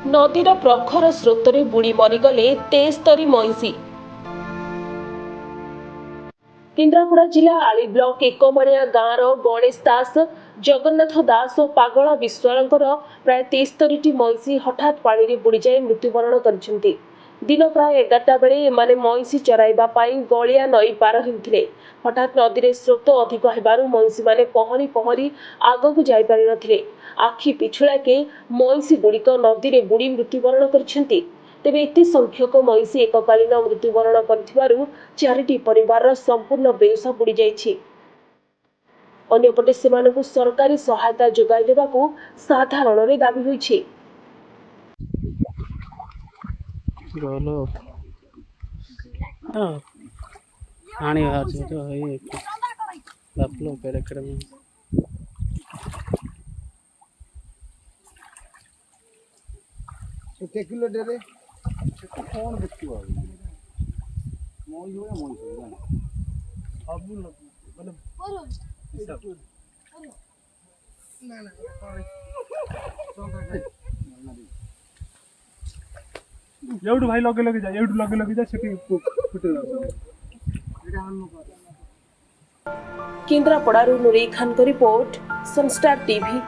नदीर प्रखर स्रोतरे बुड़ी मरीगले 73 मईंषि। केन्द्रापड़ा जिला आली ब्लॉक एकमणिया गाँवर गणेश दास, जगन्नाथ दास और पागला विश्वालंकर प्राय 73 मईंषि हठात पानी में बुड़ी जाए मृत्युवरण कर। दिन प्राय 11टा बेले एमाने मईंषि चराइबा पाई गलिया नई पार हेउथिले। हठात नदी स्रोत अधिक हेबारु मईंषि माने पहरी पहरी आगकु जाई पारि नथिले। आखि पिछुड़ाके मईंषि गुड़िक नदी में बुड़ी मृत्युवरण करछन्ति। तेबे एते संख्यक मईंषि एककालीन मृत्युवरण करथिबारु 4टी परिवार संपूर्ण बेस बुड़ी जाइछि। अन्यपटे सेमानकु सरकारी सहायता जोगाई देबाकु साधारण दाबी होइछि। पानी बाहर तो है बापलो पेड़ कड़े में के किलो डेरे कौन देखियो मोई हो या मोई हो अब मतलब ना ना एवढू भाई लगे लगे जा एवढू लगे लगे जा सेठी फुटे केन्द्रापड़ारू नुरेई खान को रिपोर्ट, सनस्टार टीवी।